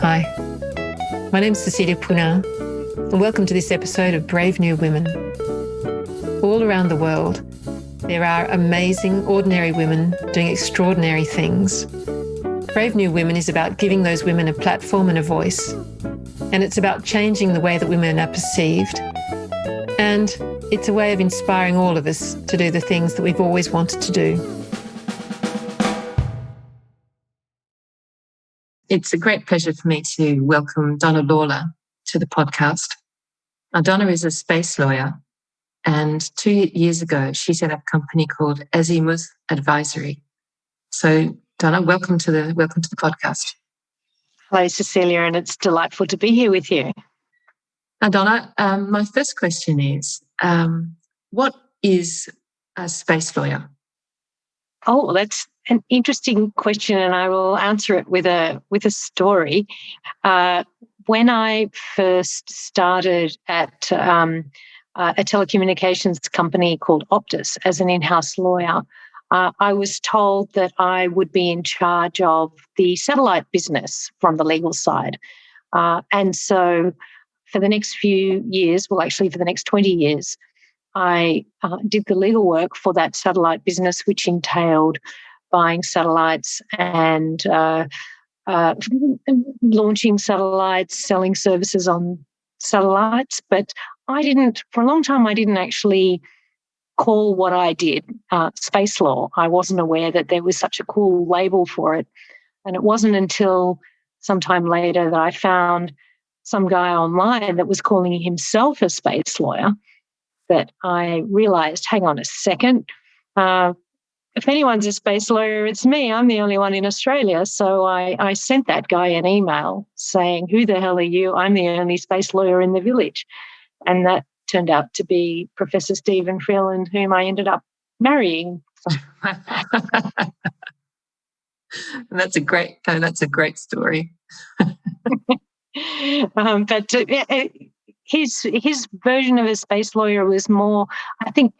Hi, my name is Cecilia Puna, and welcome to this episode of Brave New Women. All around the world, there are amazing, ordinary women doing extraordinary things. Brave New Women is about giving those women a platform and a voice, and it's about changing the way that women are perceived. And it's a way of inspiring all of us to do the things that we've always wanted to do. It's a great pleasure for me to welcome Donna Lawler to the podcast. Now, Donna is a space lawyer, and 2 years ago, she set up a company called Azimuth Advisory. So, Donna, welcome to the podcast. Hello, Cecilia, and it's delightful to be here with you. Now, Donna, my first question is, what is a space lawyer? Oh, that's an interesting question, and I will answer it with a story. When I first started at a telecommunications company called Optus as an in-house lawyer, I was told that I would be in charge of the satellite business from the legal side. And so for the next few years, well, actually for the next 20 years, I did the legal work for that satellite business, which entailed buying satellites and launching satellites, selling services on satellites. But for a long time, I didn't actually call what I did space law. I wasn't aware that there was such a cool label for it. And it wasn't until sometime later that I found some guy online that was calling himself a space lawyer that I realised, hang on a second, if anyone's a space lawyer, it's me. I'm the only one in Australia. So I sent that guy an email saying, who the hell are you? I'm the only space lawyer in the village. And that turned out to be Professor Stephen Freeland, whom I ended up marrying. That's a great story. But his version of a space lawyer was more, I think,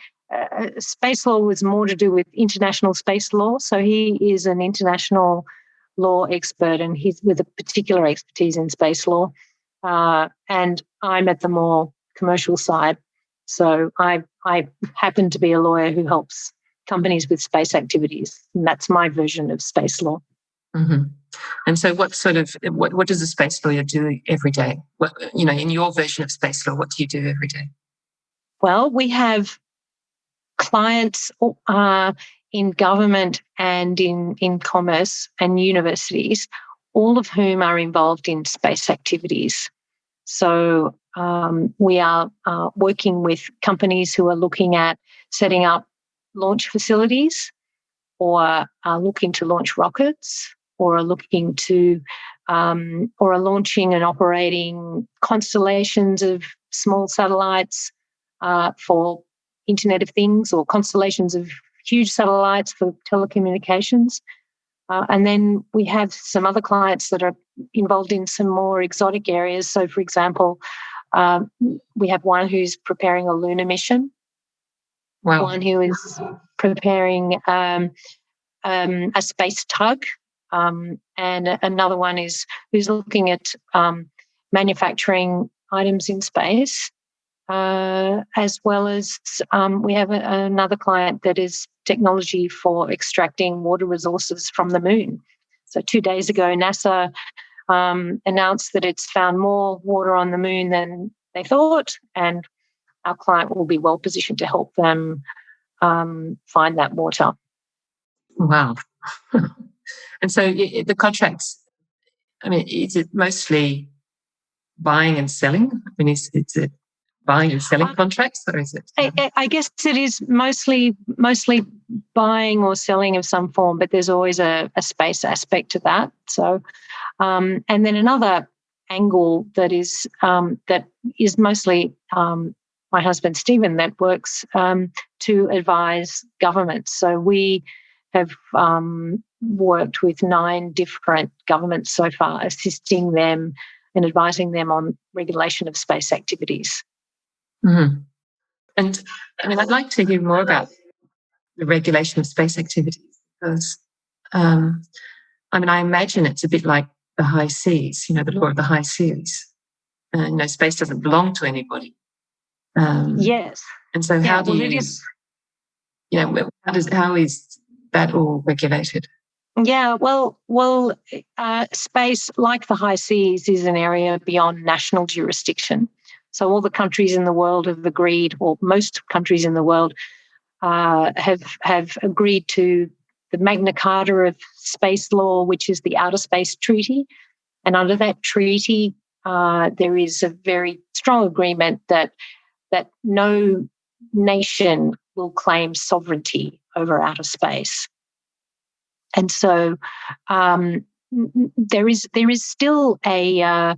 space law was more to do with international space law. So he is an international law expert, and he's with a particular expertise in space law. And I'm at the more commercial side. So I happen to be a lawyer who helps companies with space activities, and that's my version of space law. Mm-hmm. And so what does a space lawyer do every day? In your version of space law, what do you do every day? Well, we have clients in government and in commerce and universities, all of whom are involved in space activities. So we are working with companies who are looking at setting up launch facilities, or are looking to launch rockets, or are looking to or are launching and operating constellations of small satellites for Internet of Things, or constellations of huge satellites for telecommunications. And then we have some other clients that are involved in some more exotic areas. So, for example, we have one who's preparing a lunar mission. Wow. One who is preparing a space tug, and another one who's looking at manufacturing items in space, as well as we have another client that is technology for extracting water resources from the moon. So 2 days ago, NASA announced that it's found more water on the moon than they thought, and our client will be well positioned to help them find that water. Wow. And so the contracts, is it mostly buying and selling? Is it buying and selling contracts, or is it? I guess it is mostly buying or selling of some form, but there's always a space aspect to that. So, and then another angle that is mostly my husband Stephen, that works to advise governments. So we have worked with 9 different governments so far, assisting them and advising them on regulation of space activities. Mm-hmm. And I'd like to hear more about the regulation of space activities, because I imagine it's a bit like the high seas, the law of the high seas. Space doesn't belong to anybody. Yes. And so how how is that all regulated? Yeah, well, space, like the high seas, is an area beyond national jurisdiction. So all the countries in the world have agreed, or most countries in the world have agreed to the Magna Carta of space law, which is the Outer Space Treaty. And under that treaty, there is a very strong agreement that no nation will claim sovereignty over outer space. And so there is still a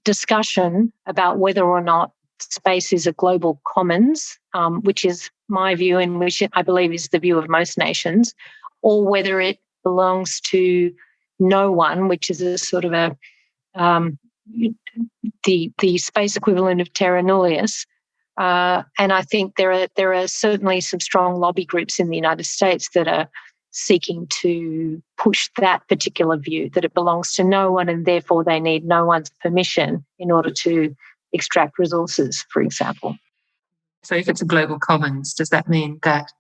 discussion about whether or not space is a global commons, which is my view and which I believe is the view of most nations, or whether it belongs to no one, which is a sort of the space equivalent of terra nullius. And I think there are certainly some strong lobby groups in the United States that are seeking to push that particular view, that it belongs to no one and therefore they need no one's permission in order to extract resources, for example. So if it's a global commons, does that mean that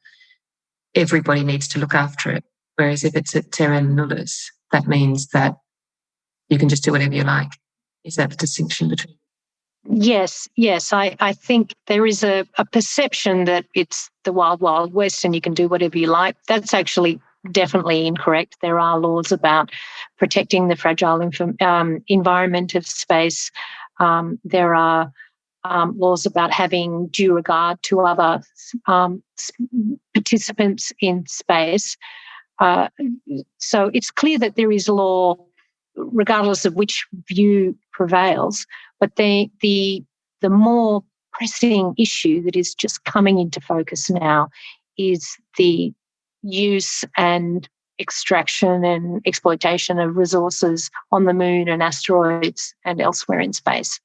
everybody needs to look after it? Whereas if it's a terra nullius, that means that you can just do whatever you like. Is that the distinction between? Yes. I think there is a perception that it's the wild, wild west and you can do whatever you like. That's actually definitely incorrect. There are laws about protecting the fragile environment of space. There are laws about having due regard to other participants in space. So it's clear that there is law regardless of which view prevails. But the more pressing issue that is just coming into focus now is the use and extraction and exploitation of resources on the moon and asteroids and elsewhere in space.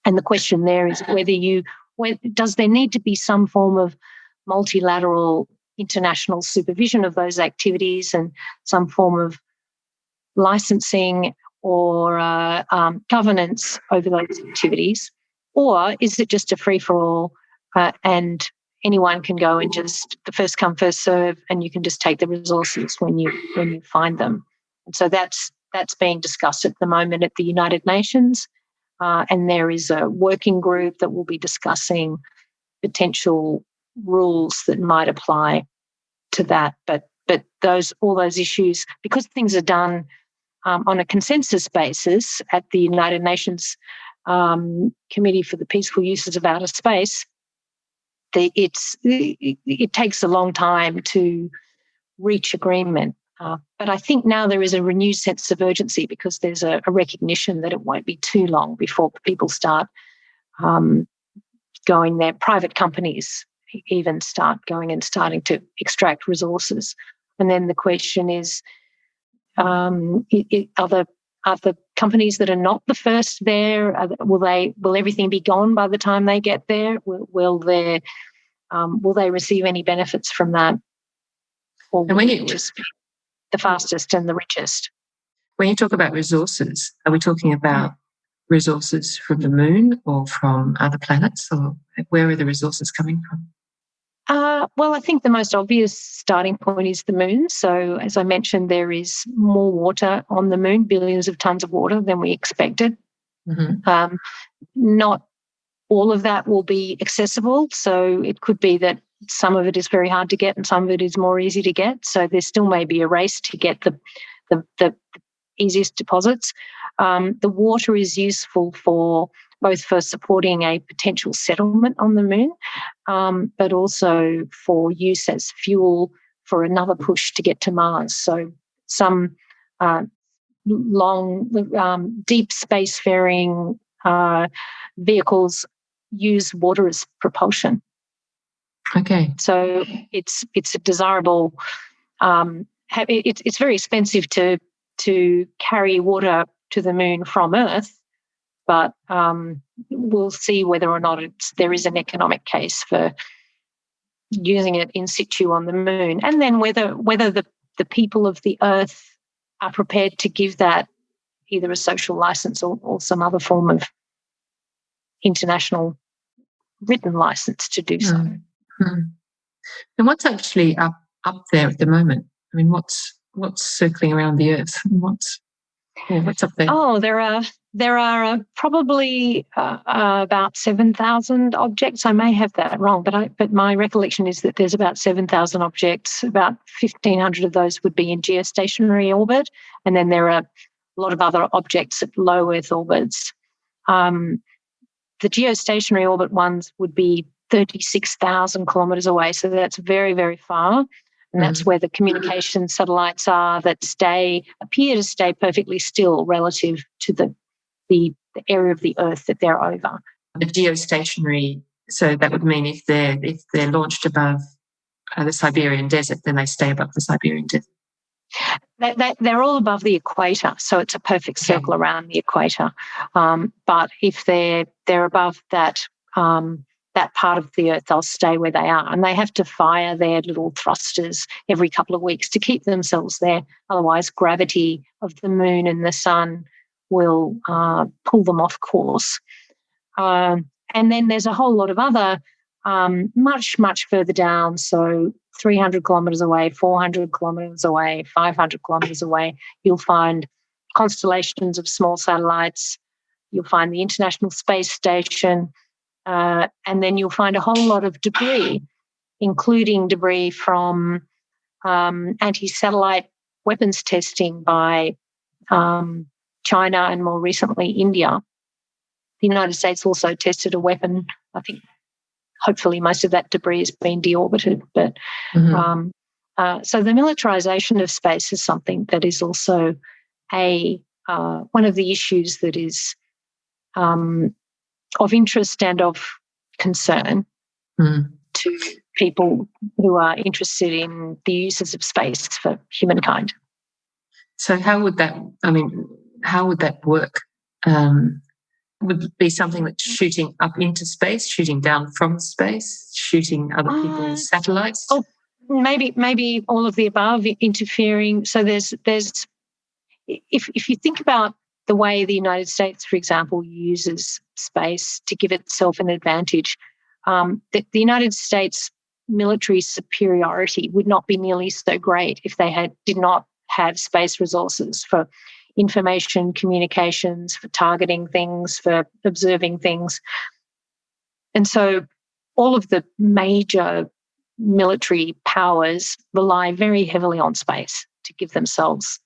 And the question there is does there need to be some form of multilateral international supervision of those activities and some form of licensing or governance over those activities? Or is it just a free-for-all and anyone can go and just the first come, first serve, and you can just take the resources when you find them? And so that's being discussed at the moment at the United Nations. And there is a working group that will be discussing potential rules that might apply to that. But all those issues, because things are done on a consensus basis at the United Nations Committee for the Peaceful Uses of Outer Space, it takes a long time to reach agreement. But I think now there is a renewed sense of urgency because there's a recognition that it won't be too long before people start going there. Private companies even start going and starting to extract resources. And then the question is, are the companies that are not the first there, will everything be gone by the time they get there? Will they receive any benefits from that? Or will it just be the fastest and the richest? When you talk about resources, are we talking about resources from the moon or from other planets, or where are the resources coming from? Well, I think the most obvious starting point is the moon. So, as I mentioned, there is more water on the moon, billions of tons of water than we expected. Mm-hmm. Not all of that will be accessible. So it could be that some of it is very hard to get and some of it is more easy to get. So there still may be a race to get the easiest deposits. The water is useful for supporting a potential settlement on the moon, but also for use as fuel for another push to get to Mars. So some long, deep spacefaring vehicles use water as propulsion. Okay. So it's a desirable. It's very expensive to carry water to the moon from Earth, but we'll see whether or not there is an economic case for using it in situ on the moon, and then whether the people of the Earth are prepared to give that either a social license or some other form of international written license to do so. Mm. And what's actually up there at the moment? I mean, what's circling around the Earth? What's up there? Oh, there are probably about 7,000 objects. I may have that wrong, but my recollection is that there's about 7,000 objects. About 1,500 of those would be in geostationary orbit, and then there are a lot of other objects at low Earth orbits. The geostationary orbit ones would be 36,000 kilometres away, so that's very, very far. And that's where the communication satellites are that appear to stay perfectly still relative to the area of the Earth that they're over. The geostationary, so that would mean if they're launched above the Siberian desert, then they stay above the Siberian desert. They're all above the equator, so it's a perfect circle around the equator. But if they're above that part of the Earth, they'll stay where they are, and they have to fire their little thrusters every couple of weeks to keep themselves there. Otherwise, gravity of the moon and the sun will pull them off course. And then there's a whole lot of other much, much further down, so 300 kilometres away, 400 kilometres away, 500 kilometres away, you'll find constellations of small satellites. You'll find the International Space Station, and then you'll find a whole lot of debris, including debris from anti-satellite weapons testing by China and more recently India. The United States also tested a weapon. I think hopefully most of that debris has been deorbited. But so the militarization of space is something that is also one of the issues that is of interest and of concern to people who are interested in the uses of space for humankind. So how would that work? Would it be something that's shooting up into space, shooting down from space, shooting other people's satellites? Oh, maybe all of the above, interfering. So there's if you think about the way the United States, for example, uses space to give itself an advantage, the United States military superiority would not be nearly so great if they did not have space resources for information, communications, for targeting things, for observing things. And so all of the major military powers rely very heavily on space to give themselves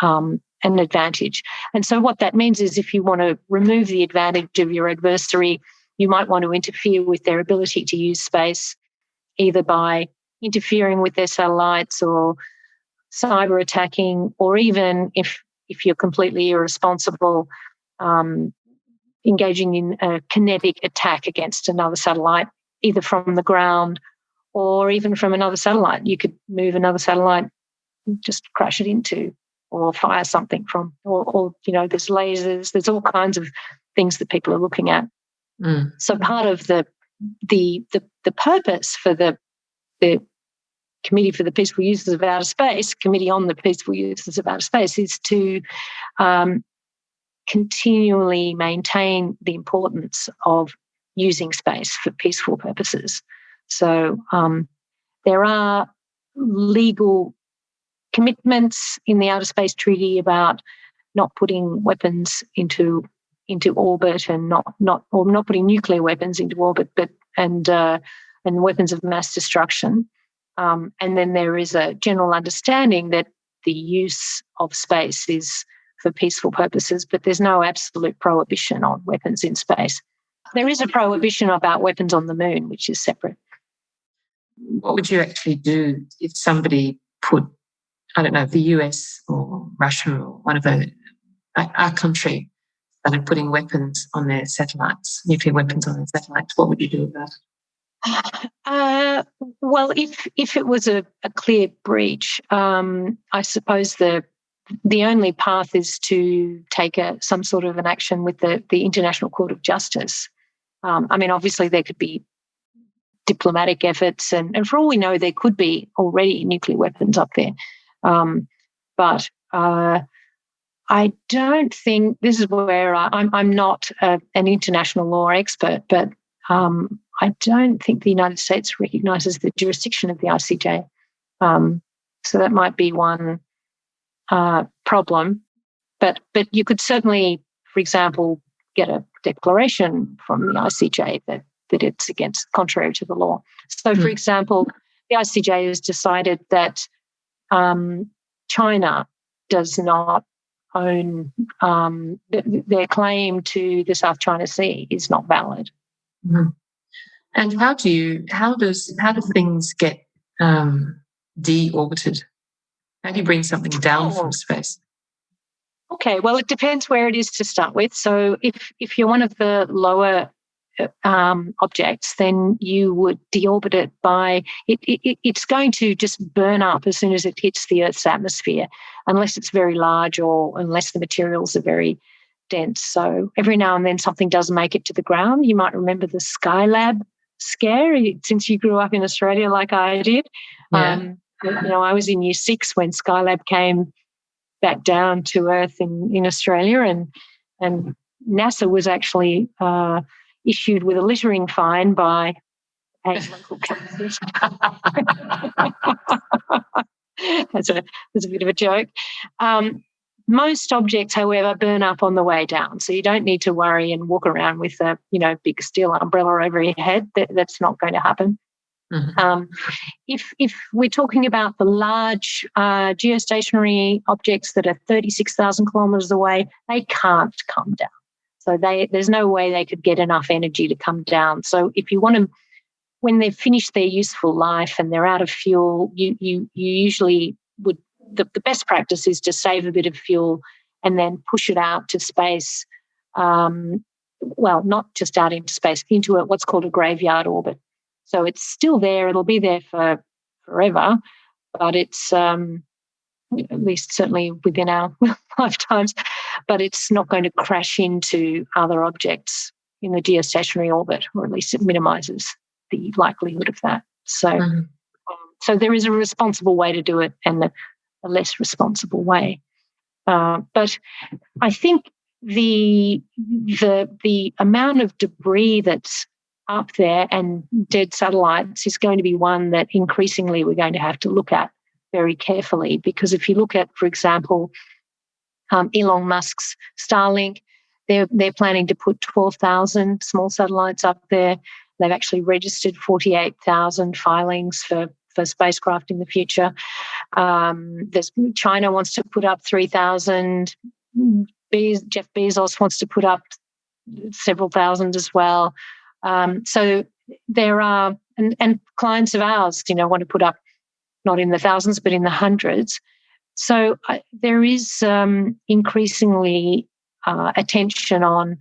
an advantage. And so what that means is if you want to remove the advantage of your adversary, you might want to interfere with their ability to use space, either by interfering with their satellites or cyber attacking, or even if you're completely irresponsible, engaging in a kinetic attack against another satellite, either from the ground or even from another satellite. You could move another satellite, just crash it into, or fire something from, or there's lasers, there's all kinds of things that people are looking at. So part of the purpose for the Committee for the Peaceful Uses of Outer Space, Committee on the Peaceful Uses of Outer Space, is to continually maintain the importance of using space for peaceful purposes. So there are legal commitments in the Outer Space Treaty about not putting weapons into orbit, and not putting nuclear weapons into orbit, and weapons of mass destruction. And then there is a general understanding that the use of space is for peaceful purposes, but there's no absolute prohibition on weapons in space. There is a prohibition about weapons on the moon, which is separate. What would you actually do if somebody put, I don't know, the US or Russia or one of our country started putting weapons on their satellites, nuclear weapons on their satellites? What would you do about it? Well, if it was a clear breach, I suppose the only path is to take some sort of an action with the International Court of Justice. Obviously there could be diplomatic efforts, and for all we know, there could be already nuclear weapons up there. But I don't think this is where I'm not an international law expert, but I don't think the United States recognises the jurisdiction of the ICJ. So that might be one problem. But you could certainly, for example, get a declaration from the ICJ that it's contrary to the law. So, for example, the ICJ has decided that China does not own their claim to the South China Sea is not valid. Mm-hmm. And how do things get deorbited? How do you bring something down from space? Okay, well, it depends where it is to start with. So if you're one of the lower objects, then you would deorbit it by it's going to just burn up as soon as it hits the Earth's atmosphere, unless it's very large or unless the materials are very dense. So every now and then something does make it to the ground. You might remember the Skylab scare, since you grew up in Australia like I did. Yeah. I was in year 6 when Skylab came back down to Earth in Australia, and NASA was actually issued with a littering fine by a local council. That's a bit of a joke. Most objects, however, burn up on the way down, so you don't need to worry and walk around with a big steel umbrella over your head. That's not going to happen. Mm-hmm. If we're talking about the large geostationary objects that are 36,000 kilometres away, they can't come down. So there's no way they could get enough energy to come down. So if you want them, when they've finished their useful life and they're out of fuel, you usually would, the best practice is to save a bit of fuel and then push it out to space. Well, not just out into space, into what's called a graveyard orbit. So it's still there. It'll be there for forever, but it's at least certainly within our lifetimes, but it's not going to crash into other objects in the geostationary orbit, or at least it minimises the likelihood of that. So, so there is a responsible way to do it and a less responsible way. But I think the amount of debris that's up there and dead satellites is going to be one that increasingly we're going to have to look at very carefully, because if you look at, for example, Elon Musk's Starlink, they're planning to put 12,000 small satellites up there. They've actually registered 48,000 filings for spacecraft in the future. China wants to put up 3,000. Jeff Bezos wants to put up several thousand as well. So there are, and clients of ours, want to put up not in the thousands, but in the hundreds. So there is increasingly attention on,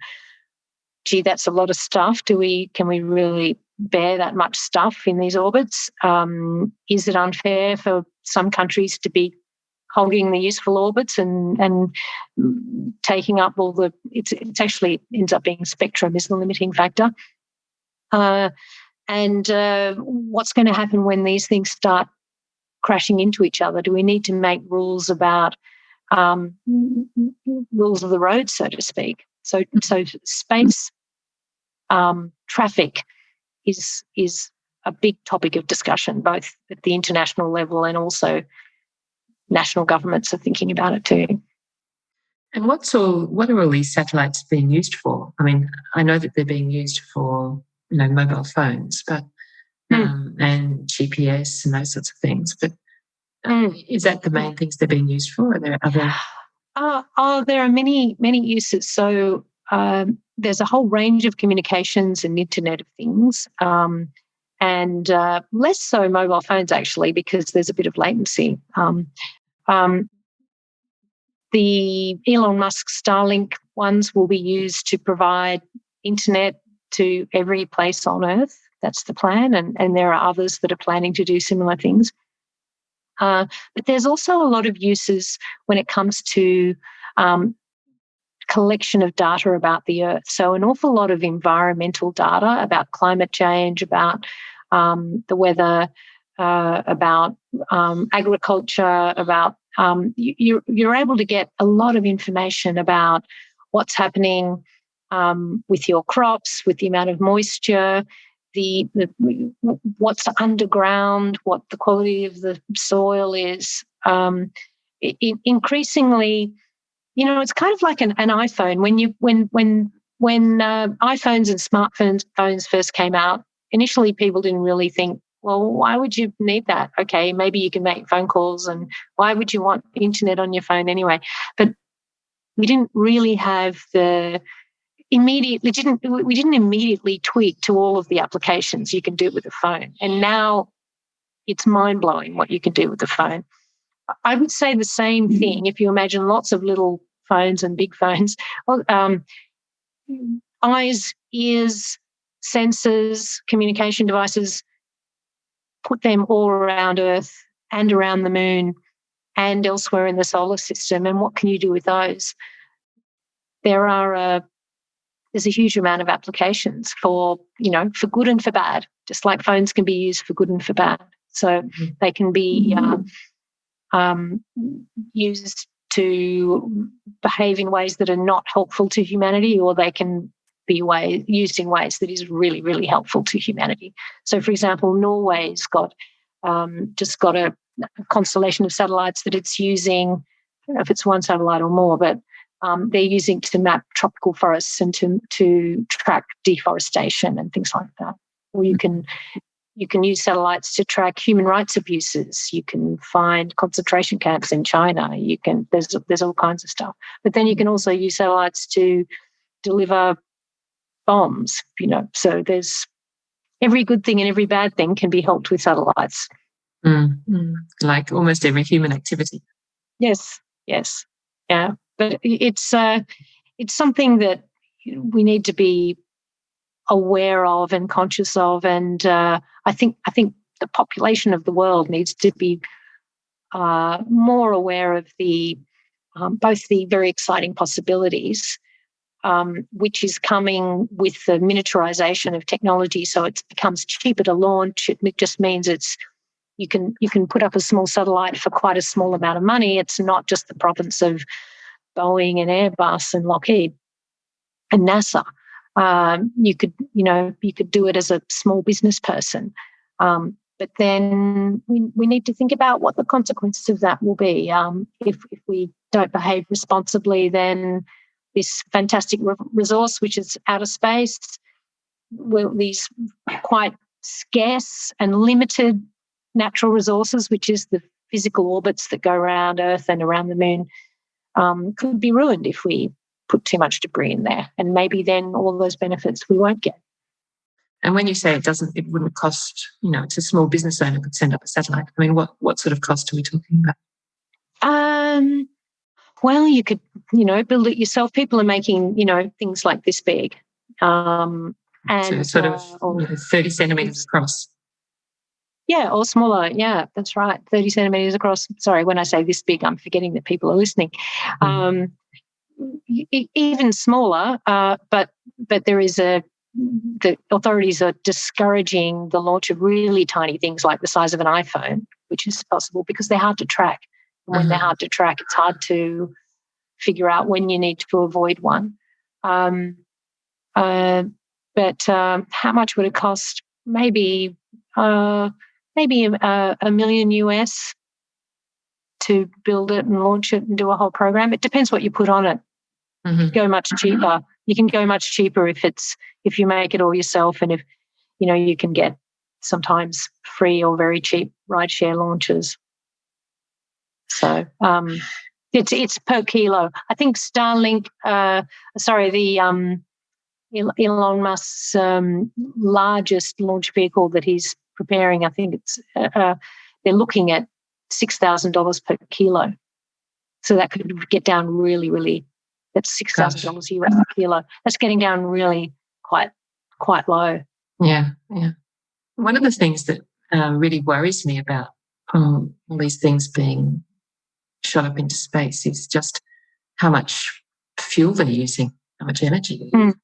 gee, that's a lot of stuff. Can we really bear that much stuff in these orbits? Is it unfair for some countries to be hogging the useful orbits and taking up all the? It's actually ends up being spectrum is the limiting factor. And what's going to happen when these things start crashing into each other? Do we need to make rules about rules of the road, so to speak? So space traffic is a big topic of discussion, both at the international level and also national governments are thinking about it too. And what are all these satellites being used for? I mean, I know that they're being used for mobile phones, but and GPS and those sorts of things. But is that the main things they're being used for? Are there other? There are many uses. So there's a whole range of communications and Internet of Things, and less so mobile phones actually, because there's a bit of latency. The Elon Musk Starlink ones will be used to provide internet to every place on Earth. That's the plan, and there are others that are planning to do similar things. But there's also a lot of uses when it comes to collection of data about the Earth. So an awful lot of environmental data about climate change, about the weather, about agriculture, about you're able to get a lot of information about what's happening with your crops, with the amount of moisture, the what's underground, what the quality of the soil is. Increasingly, it's kind of like an iPhone. When iPhones and smartphones first came out, initially people didn't really think, well, why would you need that? Okay, maybe you can make phone calls, and why would you want internet on your phone anyway? But we didn't really have we didn't immediately tweak to all of the applications you can do with a phone. And now it's mind-blowing what you can do with the phone. I would say the same thing if you imagine lots of little phones and big phones. Eyes, ears, sensors, communication devices, put them all around Earth and around the moon and elsewhere in the solar system. And what can you do with those? There's a huge amount of applications for good and for bad, just like phones can be used for good and for bad. So they can be used to behave in ways that are not helpful to humanity, or they can be used in ways that is really, really helpful to humanity. So, for example, Norway's got a constellation of satellites that it's using. I don't know if it's one satellite or more, but they're using to map tropical forests and to track deforestation and things like that. Or you can use satellites to track human rights abuses. You can find concentration camps in China. There's all kinds of stuff. But then you can also use satellites to deliver bombs. So there's every good thing and every bad thing can be helped with satellites. Like almost every human activity. Yes, yeah. But it's something that we need to be aware of and conscious of, and I think the population of the world needs to be more aware of both the very exciting possibilities, which is coming with the militarization of technology. So it becomes cheaper to launch. It just means you can put up a small satellite for quite a small amount of money. It's not just the province of Boeing and Airbus and Lockheed and NASA. You could do it as a small business person. But then we need to think about what the consequences of that will be. If we don't behave responsibly, then this fantastic resource, which is outer space, these quite scarce and limited natural resources, which is the physical orbits that go around Earth and around the moon, could be ruined if we put too much debris in there. And maybe then all those benefits we won't get. And when you say it wouldn't cost, it's a small business owner could send up a satellite. I mean, what sort of cost are we talking about? Well, you could, build it yourself. People are making, things like this big. And so sort of 30 centimetres across. Yeah, or smaller. Yeah, that's right. 30 centimetres across. Sorry, when I say this big, I'm forgetting that people are listening. Even smaller, but there is the authorities are discouraging the launch of really tiny things like the size of an iPhone, which is possible because they're hard to track. And when they're hard to track, it's hard to figure out when you need to avoid one. But how much would it cost? Maybe $1 million US to build it and launch it and do a whole program. It depends what you put on it. Go much cheaper. You can go much cheaper if you make it all yourself, and if you can get sometimes free or very cheap rideshare launches. So it's per kilo. I think Starlink. Elon Musk's largest launch vehicle that he's preparing. I think it's they're looking at $6,000 per kilo. So that could get down really, really. That's $6,000 US per kilo. That's getting down really quite low. Yeah. One of the things that really worries me about all these things being shot up into space is just how much fuel they're using, how much energy they're using.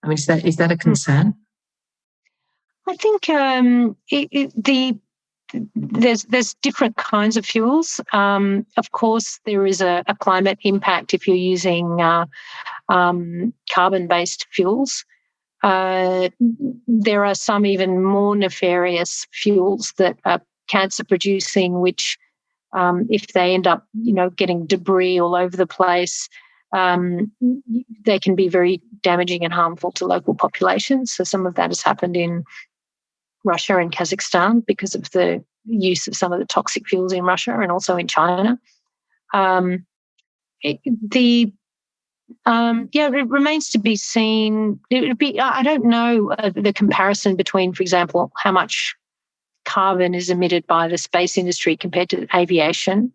I mean, is that a concern? I think there's different kinds of fuels. Of course, there is a climate impact if you're using carbon-based fuels. There are some even more nefarious fuels that are cancer-producing, which if they end up, getting debris all over the place, they can be very damaging and harmful to local populations. So some of that has happened in Russia and Kazakhstan because of the use of some of the toxic fuels in Russia and also in China. It remains to be seen. I don't know the comparison between, for example, how much carbon is emitted by the space industry compared to aviation.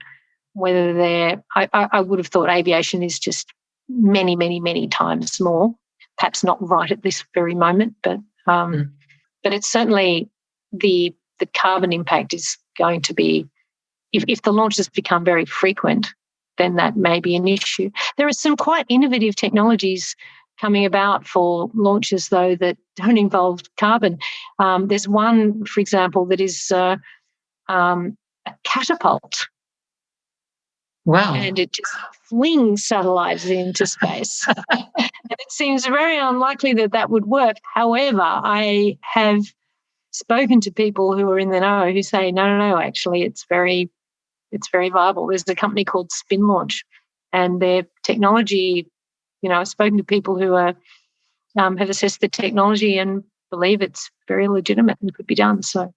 Whether I would have thought aviation is just many, many, many times more. Perhaps not right at this very moment, but it's certainly the carbon impact is going to be, if the launches become very frequent, then that may be an issue. There are some quite innovative technologies coming about for launches, though, that don't involve carbon. There's one, for example, that is a catapult. Wow. And it just flings satellites into space. And it seems very unlikely that would work. However, I have spoken to people who are in the know who say, no, actually, it's very viable. There's a company called Spin Launch, and their technology, I've spoken to people who are have assessed the technology and believe it's very legitimate and could be done. So,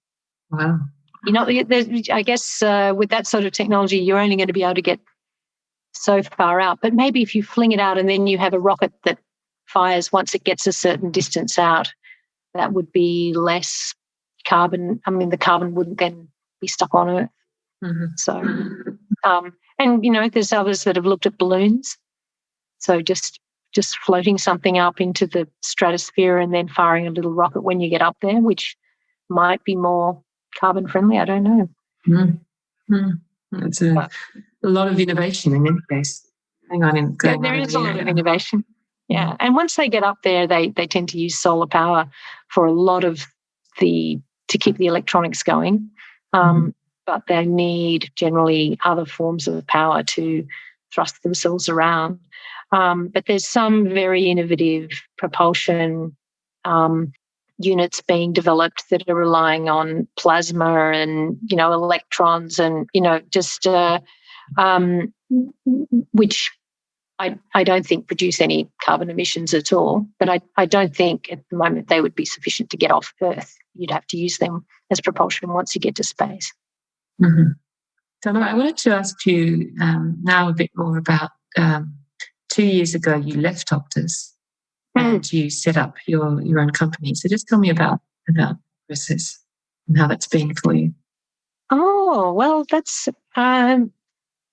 wow. I guess with that sort of technology, you're only going to be able to get so far out. But maybe if you fling it out and then you have a rocket that fires once it gets a certain distance out, that would be less carbon. I mean, the carbon wouldn't then be stuck on Earth. Mm-hmm. So, and there's others that have looked at balloons. So just floating something up into the stratosphere and then firing a little rocket when you get up there, which might be more carbon friendly. I don't know. It's a lot of innovation in any case. There is a lot of innovation. Yeah. And once they get up there, they tend to use solar power for a lot of to keep the electronics going. But they need generally other forms of power to thrust themselves around. But there's some very innovative propulsion units being developed that are relying on plasma and, electrons and, which I don't think produce any carbon emissions at all. But I don't think at the moment they would be sufficient to get off Earth. You'd have to use them as propulsion once you get to space. Mm-hmm. Donna, I wanted to ask you now a bit more about 2 years ago you left Optus and you set up your own company. So just tell me about the process and how that's been for you. Oh, well, that's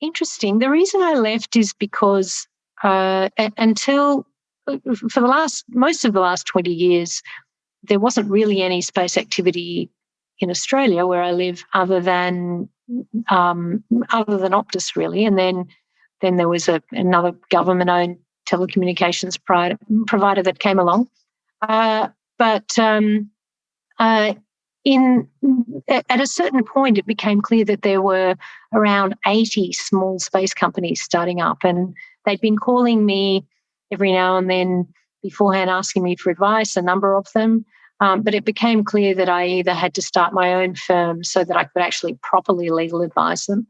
interesting. The reason I left is because until for most of the last 20 years, there wasn't really any space activity in Australia where I live other than Optus, really. And then there was another government-owned telecommunications provider that came along. At a certain point, it became clear that there were around 80 small space companies starting up, and they'd been calling me every now and then beforehand, asking me for advice, a number of them. But it became clear that I either had to start my own firm so that I could actually properly legally advise them,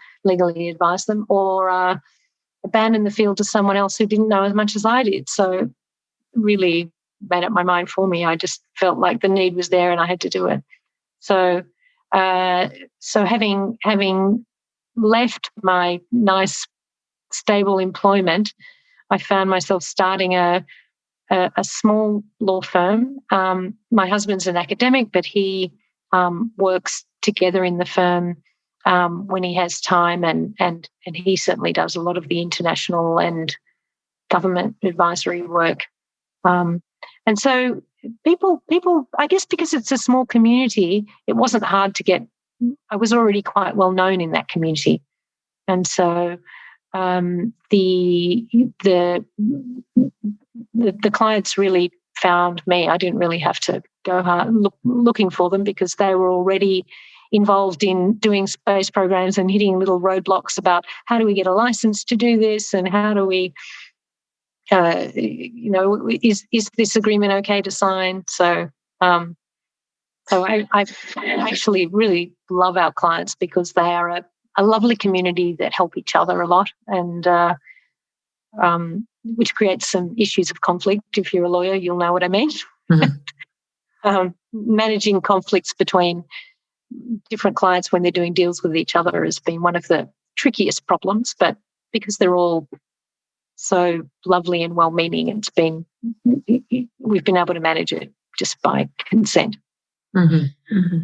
or abandon the field to someone else who didn't know as much as I did. So really made up my mind for me. I just felt like the need was there and I had to do it. So having left my nice, stable employment, I found myself starting a small law firm. My husband's an academic, but he works together in the firm when he has time, and he certainly does a lot of the international and government advisory work. And so people, I guess because it's a small community, it wasn't hard to get. I was already quite well known in that community, and so the clients really found me. I didn't really have to go hard looking for them because they were already involved in doing space programs and hitting little roadblocks about how do we get a license to do this, and how do we, is this agreement okay to sign? So I actually really love our clients because they are a lovely community that help each other a lot, and which creates some issues of conflict. If you're a lawyer, you'll know what I mean. Mm-hmm. Managing conflicts between different clients when they're doing deals with each other has been one of the trickiest problems, but because they're all so lovely and well-meaning, we've been able to manage it just by consent. Mm-hmm. Mm-hmm.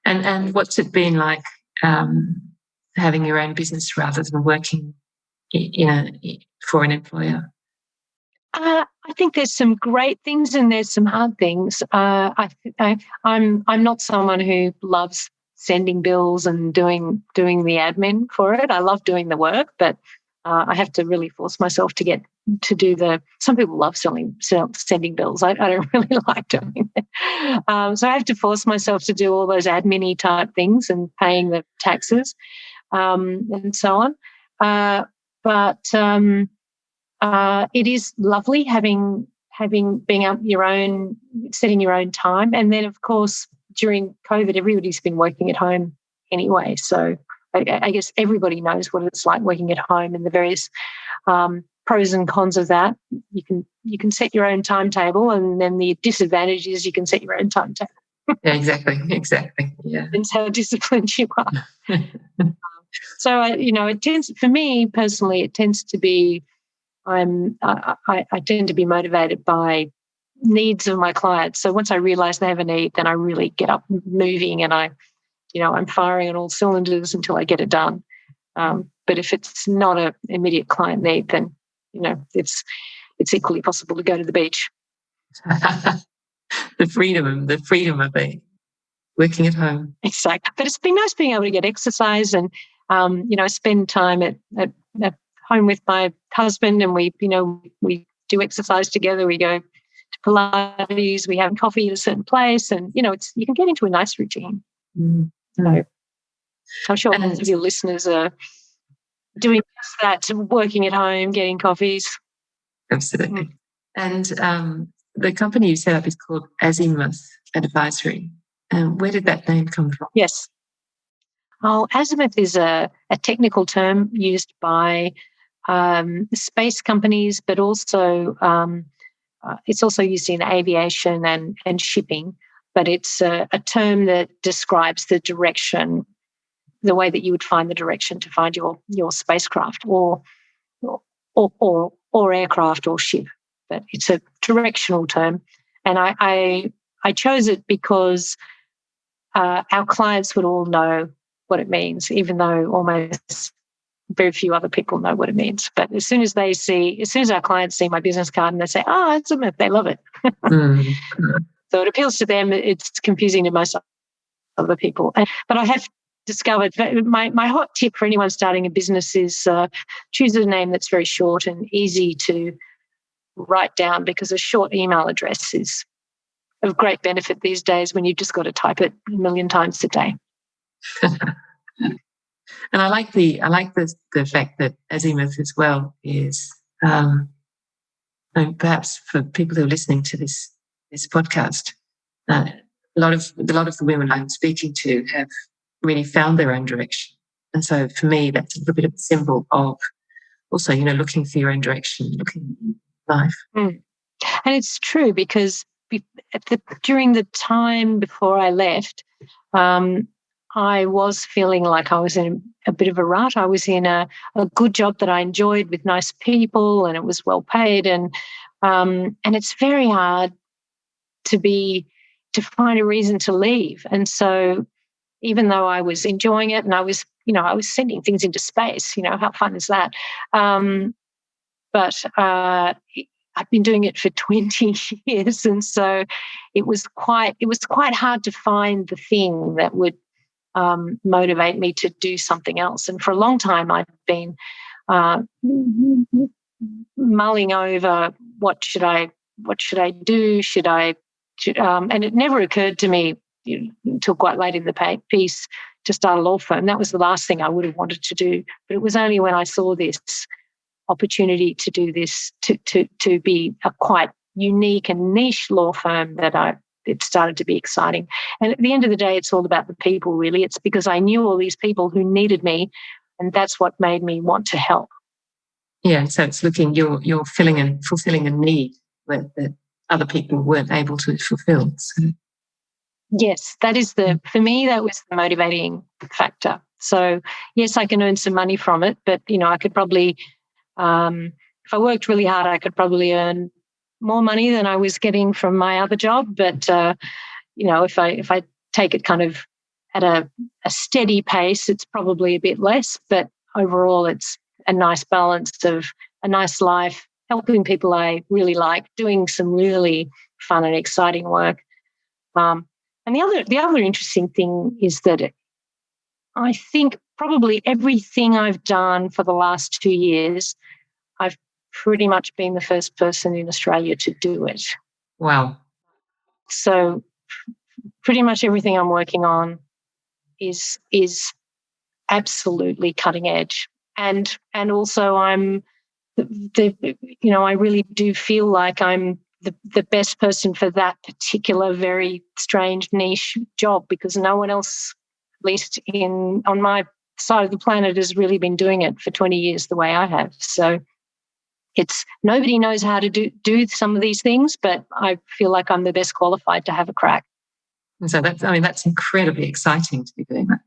And what's it been like having your own business rather than working for an employer? I think there's some great things and there's some hard things. I'm not someone who loves sending bills and doing the admin for it. I love doing the work, but I have to really force myself to do the. Some people love sending bills. I don't really like doing it, so I have to force myself to do all those admin-y type things and paying the taxes and so on. But it is lovely having being up your own, setting your own time, and then of course during COVID, everybody's been working at home anyway. So I guess everybody knows what it's like working at home and the various pros and cons of that. You can set your own timetable, and then the disadvantage is you can set your own timetable. Yeah, exactly. Yeah, depends how disciplined you are. So it tends, for me personally, it tends to be. I tend to be motivated by needs of my clients. So once I realize they have a need, then I really get up moving, and I'm firing on all cylinders until I get it done. But if it's not an immediate client need, then it's equally possible to go to the beach. the freedom of working at home. Exactly. But it's been nice being able to get exercise and spend time at home with my husband, and we do exercise together. We go to Pilates, we have coffee at a certain place, and you can get into a nice routine. Mm. So I'm sure most of your listeners are doing just that, working at home, getting coffees. Absolutely. And the company you set up is called Azimuth Advisory. Where did that name come from? Yes. Oh, azimuth is a technical term used by space companies, but also it's also used in aviation and shipping. But it's a term that describes the direction, the way that you would find the direction to find your spacecraft or aircraft or ship. But it's a directional term, and I chose it because our clients would all know what it means, even though almost very few other people know what it means. But as soon as our clients see my business card and they say, "Oh, it's Azimuth," they love it. So it appeals to them. It's confusing to most other people. But I have discovered my hot tip for anyone starting a business is choose a name that's very short and easy to write down, because a short email address is of great benefit these days when you've just got to type it a million times a day. And I like the fact that Azimuth as well is perhaps for people who are listening to this podcast, a lot of the women I'm speaking to have really found their own direction. And so for me, that's a little bit of a symbol of also, looking for your own direction, looking in life. And it's true, because during the time before I left, I was feeling like I was in a bit of a rut. I was in a good job that I enjoyed with nice people, and it was well paid, and it's very hard to find a reason to leave. And so even though I was enjoying it and I was sending things into space, how fun is that? But I've been doing it for 20 years. And so it was quite hard to find the thing that would motivate me to do something else. And for a long time, I'd been mulling over what should I do? And it never occurred to me until quite late in the piece to start a law firm. That was the last thing I would have wanted to do. But it was only when I saw this opportunity to do this, to be a quite unique and niche law firm, that it started to be exciting. And at the end of the day, it's all about the people, really. It's because I knew all these people who needed me, and that's what made me want to help. Yeah, so it's you're filling and fulfilling a need that other people weren't able to fulfill. So. Yes, for me, that was the motivating factor. So yes, I can earn some money from it, but I could probably, if I worked really hard, I could probably earn more money than I was getting from my other job. But if I take it kind of at a steady pace, it's probably a bit less. But overall, it's a nice balance of a nice life, helping people I really like, doing some really fun and exciting work. And the other interesting thing is that I think probably everything I've done for the last 2 years, I've pretty much been the first person in Australia to do it. Wow. So pretty much everything I'm working on is absolutely cutting edge. And also I really do feel like I'm the best person for that particular very strange niche job, because no one else, at least on my side of the planet, has really been doing it for 20 years the way I have. So nobody knows how to do some of these things, but I feel like I'm the best qualified to have a crack. And so that's incredibly exciting to be doing that.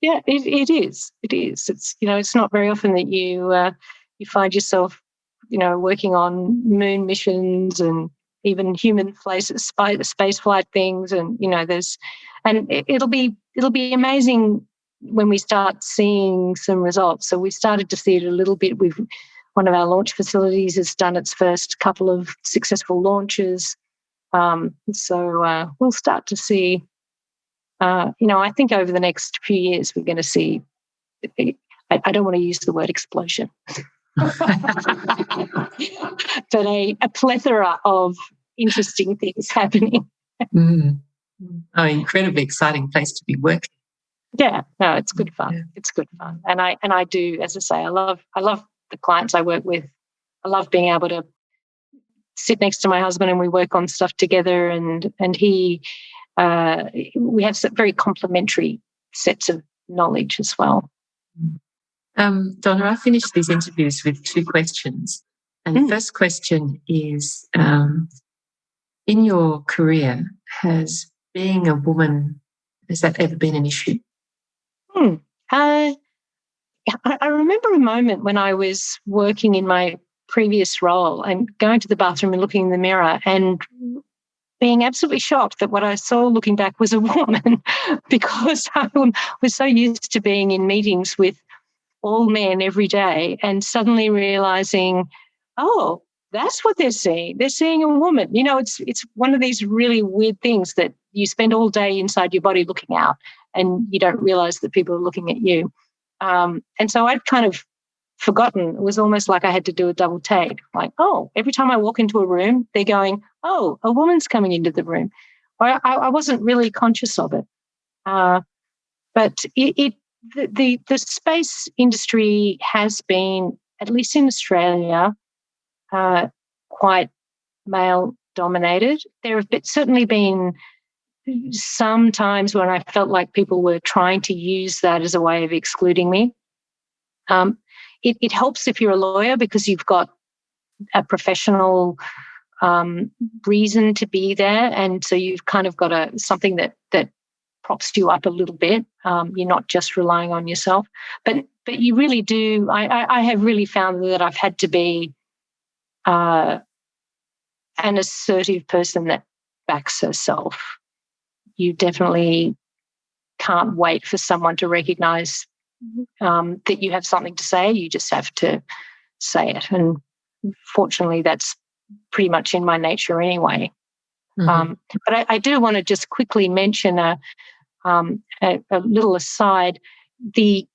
Yeah, it is. It is. It's not very often that you find yourself, working on moon missions and even human space flight things, and it'll be amazing when we start seeing some results. So we started to see it a little bit. One of our launch facilities has done its first couple of successful launches. So we'll start to see. I think over the next few years, we're going to see, I don't want to use the word explosion, but a plethora of interesting things happening. Oh, incredibly exciting place to be working. Yeah, no, it's good fun. Yeah. It's good fun. And I do, as I say, I love the clients I work with. I love being able to sit next to my husband and we work on stuff together, and we have some very complementary sets of knowledge as well. Donna, I finish these interviews with 2 questions. And the first question is, in your career, has being a woman, has that ever been an issue? I remember a moment when I was working in my previous role and going to the bathroom and looking in the mirror and being absolutely shocked that what I saw looking back was a woman, because I was so used to being in meetings with all men every day, and suddenly realizing, oh, that's what they're seeing. They're seeing a woman. It's one of these really weird things that you spend all day inside your body looking out, and you don't realize that people are looking at you. And so I'd kind of forgotten. It was almost like I had to do a double take. Like, oh, every time I walk into a room, they're going, oh, a woman's coming into the room. I wasn't really conscious of it. But the space industry has been, at least in Australia, quite male dominated. There have certainly been some times when I felt like people were trying to use that as a way of excluding me. It helps if you're a lawyer, because you've got a professional reason to be there, and so you've kind of got something that props you up a little bit. You're not just relying on yourself, but you really do. I have really found that I've had to be an assertive person that backs herself. You definitely can't wait for someone to recognise that you have something to say. You just have to say it, and fortunately, that's pretty much in my nature anyway. But I do want to just quickly mention a little aside. The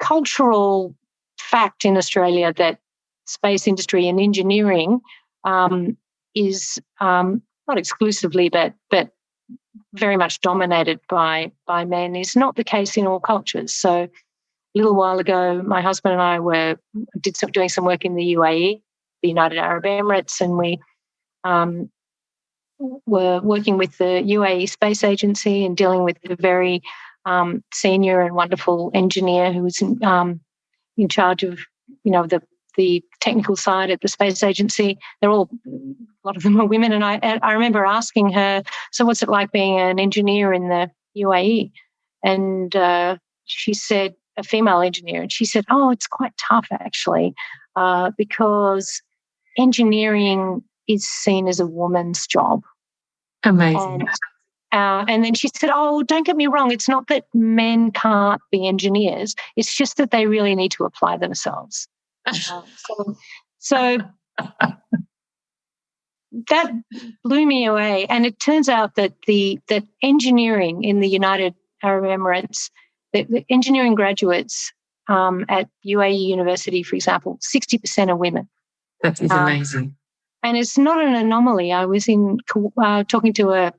cultural fact in Australia that space industry and engineering is not exclusively, but very much dominated by men is not the case in all cultures. So a little while ago, my husband and I doing some work in the UAE, the United Arab Emirates, and we were working with the UAE Space Agency and dealing with a very senior and wonderful engineer who was in charge of, the technical side at the space agency. A lot of them are women, and I remember asking her, "So, what's it like being an engineer in the UAE?" And she said, a female engineer, and she said, "Oh, it's quite tough actually, because engineering is seen as a woman's job." Amazing. And then she said, "Oh, don't get me wrong. It's not that men can't be engineers. It's just that they really need to apply themselves." So that blew me away. And it turns out that that engineering in the United Arab Emirates, the engineering graduates at UAE University, for example, 60% are women. That is amazing. And it's not an anomaly. I was talking to a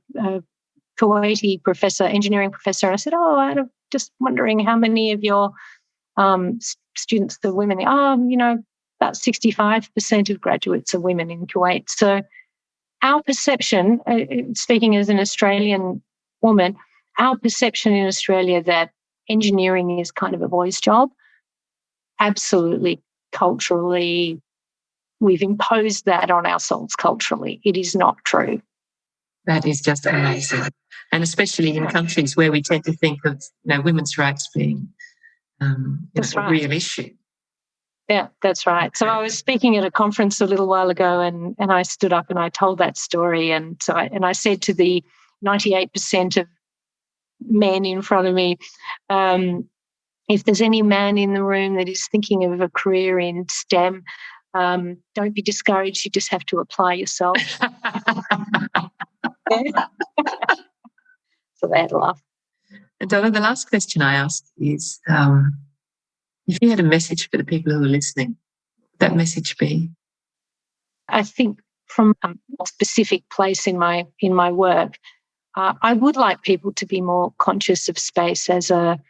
Kuwaiti professor, engineering professor, and I said, "Oh, I'm just wondering how many of your students are women." About 65% of graduates are women in Kuwait. So our perception, speaking as an Australian woman, our perception in Australia that engineering is kind of a boy's job, absolutely culturally, we've imposed that on ourselves culturally. It is not true. That is just amazing. And especially in countries where we tend to think of women's rights being a real issue. Yeah, that's right. So I was speaking at a conference a little while ago, and I stood up and I told that story, and I said to the 98% of men in front of me, if there's any man in the room that is thinking of a career in STEM, don't be discouraged. You just have to apply yourself. So they had a laugh. And Donna, the last question I ask is, if you had a message for the people who are listening, what would that message be? I think from a specific place in my work, I would like people to be more conscious of space of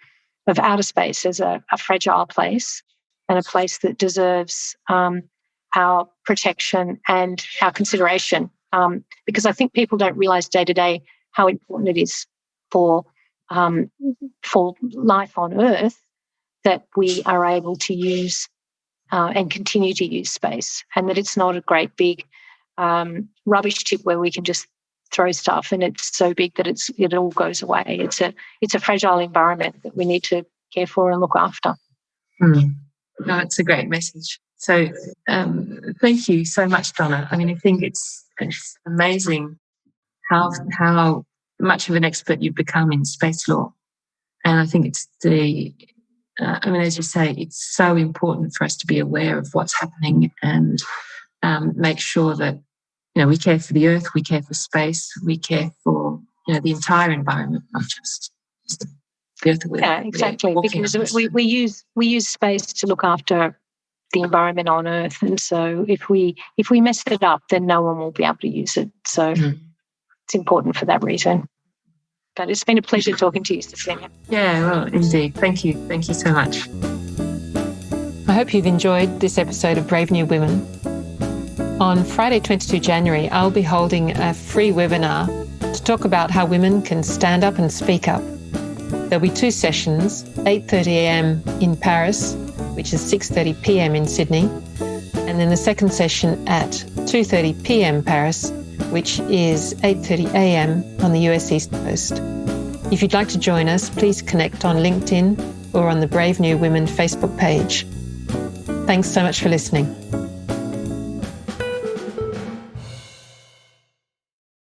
outer space as a fragile place, and a place that deserves our protection and our consideration. Because I think people don't realise day to day how important it is for life on Earth that we are able to use and continue to use space, and that it's not a great big rubbish tip where we can just throw stuff and it's so big that it all goes away. It's a fragile environment that we need to care for and look after. No, it's a great message. So thank you so much, Donna. I mean, I think it's amazing how much of an expert you've become in space law. And I think it's as you say, it's so important for us to be aware of what's happening and make sure that, we care for the Earth, we care for space, we care for, the entire environment, not just the Earth. Yeah, exactly. Because we use space to look after the environment on Earth, and so if we mess it up, then no one will be able to use it. So it's important for that reason. But it's been a pleasure talking to you, Cecilia. Yeah, well, indeed. Thank you. Thank you so much. I hope you've enjoyed this episode of Brave New Women. On Friday, 22 January, I'll be holding a free webinar to talk about how women can stand up and speak up. There'll be 2 sessions, 8:30 a.m. in Paris, which is 6:30 p.m. in Sydney, and then the second session at 2:30 p.m. Paris, which is 8:30 a.m. on the US East Coast. If you'd like to join us, please connect on LinkedIn or on the Brave New Women Facebook page. Thanks so much for listening.